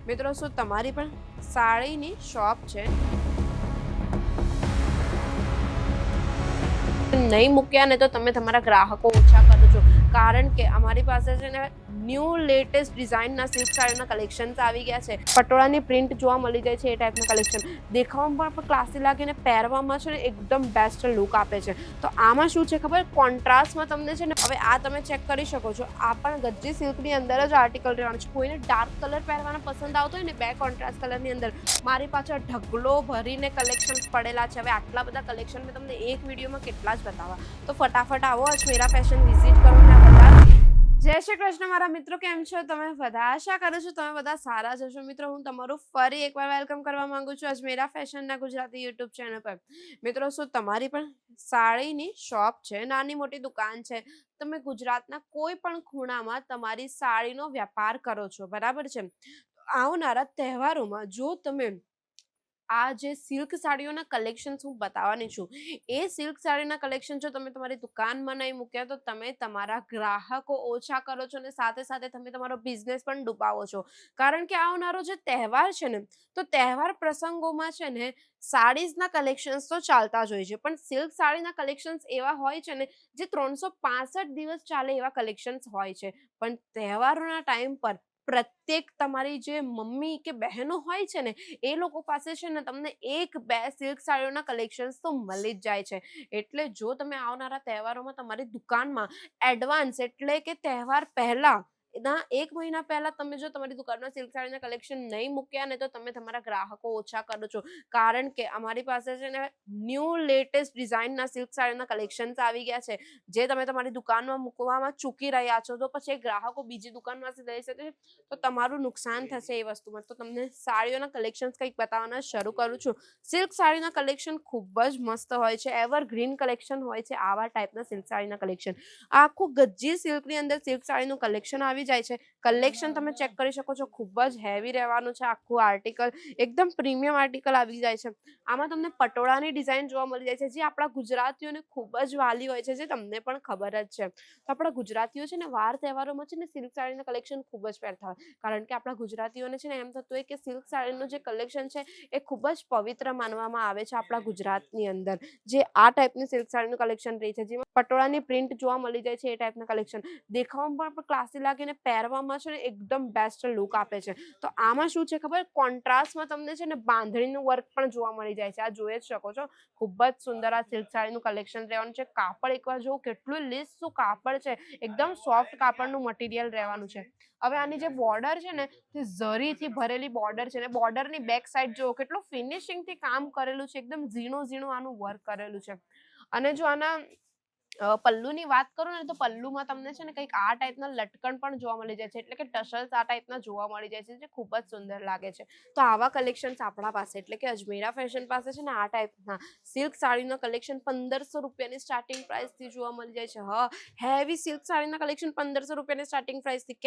મિત્રો શું તમારી પણ સાડીની શોપ છે? નહીં મૂક્યા ને તો તમે તમારા ગ્રાહકો ઓછા કરો છો, કારણ કે અમારી પાસે છે ને ન્યૂ લેટેસ્ટ ડિઝાઇનના સિલ્ક સાડીના કલેક્શન્સ આવી ગયા છે. પટોળાની પ્રિન્ટ જોવા મળી જાય છે એ ટાઈપનું કલેક્શન. દેખાવામાં પણ ક્લાસી લાગે ને પહેરવામાં છે ને એકદમ બેસ્ટ લુક આપે છે. તો આમાં શું છે ખબર, કોન્ટ્રાસ્ટમાં તમને છે ને, હવે આ તમે ચેક કરી શકો છો, આ પણ ગજ્જી સિલ્કની અંદર જ આર્ટિકલ રહેવાનું છે. કોઈને ડાર્ક કલર પહેરવાનો પસંદ આવતો હોય ને, બે કોન્ટ્રાસ્ટ કલરની અંદર, મારી પાછળ ઢગલો ભરીને કલેક્શન્સ પડેલા છે. હવે આટલા બધા કલેક્શન મેં તમને એક વિડીયોમાં કેટલા જ બતાવવા, તો ફટાફટ આવો અજમેરા ફેશન વિઝિટ કરો ને બધા. જય શ્રી કૃષ્ણ મારા મિત્રો, કેમ છો તમે બધા? આશા કરું છું તમે બધા સારા જ હશો. મિત્રો હું તમારું ફરી એકવાર વેલકમ કરવા માંગુ છું અજમેરા ફેશનના ગુજરાતી યુટ્યુબ ચેનલ પર. મિત્રો શું તમારી પણ સાડીની શોપ છે, નાની મોટી દુકાન છે, તમે ગુજરાતના કોઈ પણ ખૂણામાં તમારી સાડીનો વેપાર કરો છો, બરાબર છે? આવનારા તહેવારોમાં જો તમે આ જે સિલ્ક સાડીઓના કલેક્શન્સ હું બતાવવાની છું, એ સિલ્ક સાડીના કલેક્શન જો તમે તમારી દુકાનમાં નહીં મૂક્યા તો તમે તમારા ગ્રાહકો ઓછા કરો છો, અને સાથે સાથે તમે તમારો બિઝનેસ પણ ડૂબાવો છો. કારણ કે આવનારો જે તહેવાર છે ને, તો તહેવાર પ્રસંગોમાં છે ને સાડીઝના કલેક્શન્સ તો ચાલતા જ હોય છે, પણ સિલ્ક સાડીના કલેક્શન્સ એવા હોય છે ને જે 365 દિવસ ચાલે એવા કલેક્શન્સ હોય છે. પણ તહેવારોના ટાઈમ પર પ્રત્યેક તમારી જે મમ્મી કે બહેનો હોય છે ને, એ લોકો પાસે છે ને તમને એક બે સિલ્ક સાડીઓના કલેક્શન્સ તો મળી જ જાય છે. એટલે જો તમે આવનારા તહેવારોમાં તમારી દુકાનમાં એડવાન્સ એટલે કે તહેવાર પહેલા ના 1 મહિના પહેલા તમે જો તમારી દુકાનમાં સિલ્ક સાડીના કલેક્શન નહીં મૂક્યા ને તો તમે તમારા ગ્રાહકો ઓછા કરો છો. કારણ કે અમારી પાસે છે ને ન્યૂ લેટેસ્ટ ડિઝાઇનના સિલ્ક સાડીના કલેક્શન્સ આવી ગયા છે, જે તમે તમારી દુકાનમાં મૂકવામાં ચૂકી રહ્યા છો, તો પછી ગ્રાહકો બીજી દુકાનમાંથી લઈ શકે છે, તો તમારું નુકસાન થશે એ વસ્તુમાં. તો તમને સાડીઓના કલેક્શન્સ કંઈક બતાવવાના શરૂ કરું છું. સિલ્ક સાડીના કલેક્શન ખૂબ જ મસ્ત હોય છે, એવરગ્રીન કલેક્શન હોય છે આવા ટાઈપના સિલ્ક સાડીના કલેક્શન. આખું ગજ્જી સિલ્કની અંદર સિલ્ક સાડીનું કલેક્શન આવી જાય છે. કલેક્શન તમે ચેક કરી શકો છો, ખૂબ જ હેવી રહેવાનું છે. આખું આર્ટિકલ એકદમ પ્રીમિયમ આર્ટિકલ આવી જાય છે. આમાં તમને પટોળાની ડિઝાઇન જોવા મળી જાય છે, જે આપણા ગુજરાતીઓને ખૂબ જ વાલી હોય છે, જે તમને પણ ખબર જ છે. તો આપણા ગુજરાતીઓ છે ને વાર તહેવારોમાં છે ને સિલ્ક સાડીના કલેક્શન ખૂબ જ પહેરતા હોય, કારણ કે આપણા ગુજરાતીઓને છે ને એમ થતું હોય કે સિલ્ક સાડીનું જે કલેક્શન છે એ ખૂબ જ પવિત્ર માનવામાં આવે છે આપણા ગુજરાતની અંદર. જે આ ટાઈપની સિલ્ક સાડીનું કલેક્શન રહી છે, જેમાં પટોળાની પ્રિન્ટ જોવા મળી જાય છે એ ટાઈપના કલેક્શન. દેખાવામાં પણ ક્લાસી લાગે ને પહેરવામાં છે ને એકદમ બેસ્ટ લુક આપે છે. તો આમાં શું છે ખબર, કોન્ટ્રાસ્ટમાં તમને છે ને બાંધણીનું વર્ક પણ જોવા મળી જાય છે. આ જોઈ જ શકો છો, ખૂબ જ સુંદર આ સિલ્ક સાડીનું કલેક્શન રહેવાનું છે. કાપડ એકવાર જો કેટલું લીસું કાપડ છે, એકદમ સોફ્ટ કાપડનું મટીરિયલ રહેવાનું છે. હવે આની જે બોર્ડર છે ને, તે ઝરીથી ભરેલી બોર્ડર છે, ને બોર્ડરની બેક સાઈડ જો કેટલું ફિનિશિંગથી કામ કરેલું છે, એકદમ ઝીણું આનું વર્ક કરેલું છે. અને જો આના પલ્લુની વાત કરું ને, તો પલ્લુમાં તમને છે ને કંઈક આ ટાઈપના લટકણ પણ જોવા મળી જાય છે, એટલે કે ટસલ્સ આ ટાઈપના જોવા મળી જાય છે, જે ખૂબ જ સુંદર લાગે છે. તો આવા કલેક્શન્સ આપણા પાસે, એટલે કે અજમેરા ફેશન પાસે છે ને આ ટાઈપના સિલ્ક સાડીના કલેક્શન 1500 રૂપિયાની સ્ટાર્ટિંગ પ્રાઇસથી જોવા મળી જાય છે. હા, હેવી સિલ્ક સાડીના કલેક્શન 1500 રૂપિયાની સ્ટાર્ટિંગ પ્રાઇસથી.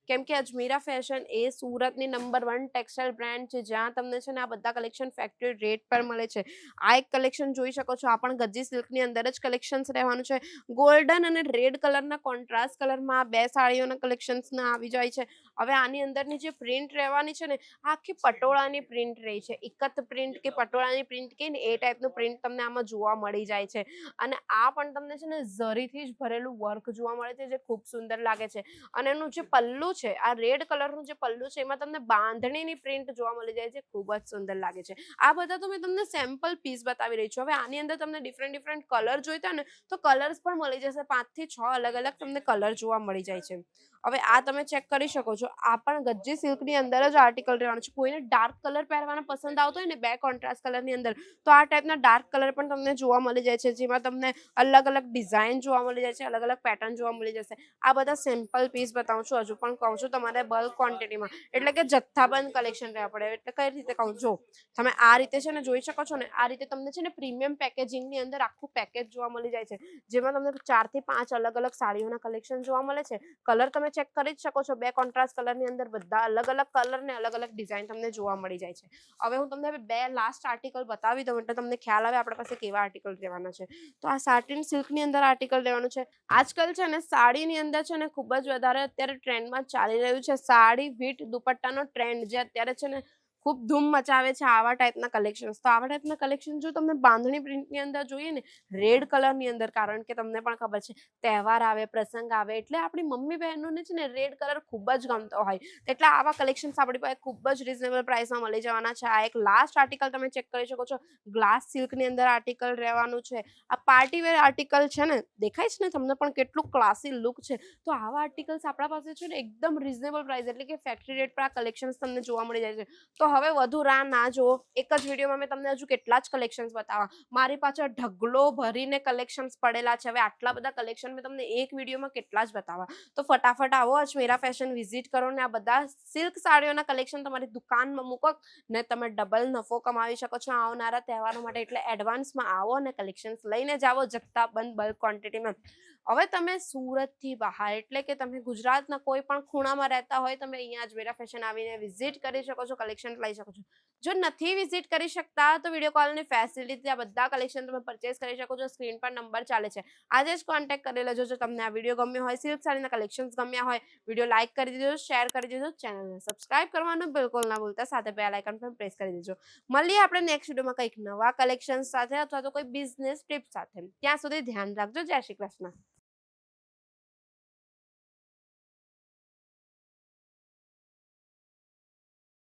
કેમ કે અજમેરા ફેશન એ સુરતની નંબર 1 ટેક્સટાઇલ બ્રાન્ડ છે, જ્યાં તમને છે ને આ બધા કલેક્શન ફેક્ટરી રેટ પર મળે છે. આ એક કલેક્શન જોઈ શકો છો, આ પણ ગજ્જી સિલ્કની અંદર જ કલેક્શન્સ રહેવાનું છે. ગોલ્ડન અને રેડ કલરના કોન્ટ્રાસ્ટ કલરમાં આ બે સાડીઓના કલેક્શન્સના આવી જાય છે. હવે આની અંદરની જે પ્રિન્ટ રહેવાની છે ને, આખી પટોળાની પ્રિન્ટ રહી છે. ઇકત પ્રિન્ટ કે પટોળાની પ્રિન્ટ કે ને એ ટાઈપનું પ્રિન્ટ તમને આમાં જોવા મળી જાય છે. અને આ પણ તમને છે ને ઝરીથી જ ભરેલું વર્ક જોવા મળે છે, જે ખૂબ સુંદર લાગે છે. અને એનું જે પલ્લુ છે, આ રેડ કલરનું જે પલ્લુ છે, એમાં તમને બાંધણીની પ્રિન્ટ જોવા મળી જાય છે, ખૂબ જ સુંદર લાગે છે. આ બધા તો મેં તમને સેમ્પલ પીસ બતાવી રહી છું. હવે આની અંદર તમને ડિફરન્ટ કલર જોઈતા ને, તો કલર્સ પણ મળી જશે. 5 થી 6 અલગ અલગ તમને કલર જોવા મળી જાય છે. હવે આ તમે ચેક કરી શકો છો, આ પણ ગજ્જી સિલ્કની અંદર જ આર્ટિકલ રહેવાનું છે. કોઈને ડાર્ક કલર પહેરવાનો પસંદ આવતો હોય ને, બે કોન્ટ્રાસ્ટ કલરની અંદર, તો આ ટાઈપના ડાર્ક કલર પણ તમને જોવા મળી જાય છે, જેમાં તમને અલગ અલગ ડિઝાઇન જોવા મળી જાય છે, અલગ અલગ પેટર્ન જોવા મળી જશે. આ બધા સેમ્પલ પીસ બતાવું છું, હજુ પણ કહું છું તમારે બલ્ક ક્વોન્ટિટીમાં, એટલે કે જથ્થાબંધ કલેક્શન રહેવા પડે. એટલે કઈ રીતે કહું, જો તમે આ રીતે છે ને જોઈ શકો છો ને, આ રીતે તમને છે ને પ્રીમિયમ પેકેજિંગની અંદર આખું પેકેજ જોવા મળી જાય છે, જેમાં તમને 4 થી 5 અલગ અલગ સાડીઓના કલેક્શન જોવા મળે છે. કલર તમે ચેક કરી જ શકો છો, બે કોન્ટ્રાસ્ટ કલરની અંદર બધા અલગ અલગ કલર ને અલગ અલગ ડિઝાઇન તમને જોવા મળી જાય છે. હવે હું તમને બે લાસ્ટ આર્ટિકલ બતાવી દઉં એટલે તમને ખ્યાલ આવે આપણા પાસે કેવા આર્ટિકલ રહેવાના છે. તો આ સાટિન સિલ્કની અંદર આર્ટિકલ રહેવાનું છે. આજકાલ છે ને સાડીની અંદર છે ને ખૂબ જ વધારે અત્યારે ટ્રેન્ડમાં ચાલી રહ્યું છે સાડી વિથ દુપટ્ટાનો ટ્રેન્ડ, જે અત્યારે છે ને ખૂબ ધૂમ મચાવે છે આવા ટાઈપના કલેક્શન્સ. તો આવા ટાઈપના કલેક્શન જો તમને બાંધણી પ્રિન્ટની અંદર જોઈએ ને રેડ કલરની અંદર, કારણ કે તમને પણ ખબર છે તહેવાર આવે, પ્રસંગ આવે એટલે આપણી મમ્મી બહેનોને છે ને રેડ કલર ખૂબ જ ગમતો હોય, એટલે આવા કલેક્શન્સ આપણી પાસે ખૂબ જ રિઝનેબલ પ્રાઇસમાં મળી જવાના છે. આ એક લાસ્ટ આર્ટિકલ તમે ચેક કરી શકો છો, ગ્લાસ સિલ્કની અંદર આર્ટિકલ રહેવાનું છે. આ પાર્ટીવેર આર્ટિકલ છે ને, દેખાય છે ને તમને પણ કેટલું ક્લાસી લુક છે. તો આવા આર્ટિકલ્સ આપણા પાસે છે ને એકદમ રિઝનેબલ પ્રાઇસ એટલે કે ફેક્ટરી રેટ પર આ કલેક્શન્સ તમને જોવા મળી જાય છે. તો હવે વધુ રાહ ના જુઓ, એક જ વિડીયોમાં મેં તમને હજુ કેટલા જ કલેક્શન્સ બતાવવા. મારી પાછળ ઢગલો ભરીને કલેક્શન્સ પડેલા છે. હવે આટલા બધા કલેક્શન મેં તમને એક વિડીયોમાં કેટલા જ બતાવવા. તો ફટાફટ આવો અજમેરા ફેશન વિઝિટ કરો ને આ બધા સિલ્ક સાડીઓના કલેક્શન તમારી દુકાનમાં મૂકો ને તમે ડબલ નફો કમાવી શકો છો આવનારા તહેવારો માટે. એટલે એડવાન્સમાં આવો અને કલેક્શન્સ લઈને જાઓ જથ્થાબંધ બલ્ક ક્વોન્ટિટીમાં. હવે તમે સુરતથી બહાર એટલે કે તમે ગુજરાતના કોઈ પણ ખૂણામાં રહેતા હોય, તમે અહીંયા અજમેરા ફેશન આવીને વિઝિટ કરી શકો છો, કલેક્શન લઈ શકો છો. જો નથી વિઝિટ કરી શકતા તો વિડીયો કોલની ફેસિલિટી, આ બધા કલેક્શન તમે પરચેસ કરી શકો છો. સ્ક્રીન પર નંબર ચાલે છે, આજે જ કોન્ટેક્ટ કરી લેજો. જો તમને આ વિડીયો ગમ્યો હોય, સિલ્ક સાડીના કલેક્શન્સ ગમ્યા હોય, વિડીયો લાઇક કરી દેજો, શેર કરી દેજો, ચેનલને સબસ્ક્રાઇબ કરવાનું બિલકુલ ના ભૂલતા, સાથે બેલ આઇકન પણ પ્રેસ કરી દેજો. મળીએ આપણે નેક્સ્ટ વિડીયોમાં કંઈક નવા કલેક્શન સાથે અથવા તો કોઈ બિઝનેસ ટિપ્સ સાથે. ત્યાં સુધી ધ્યાન રાખજો. જય શ્રી કૃષ્ણ.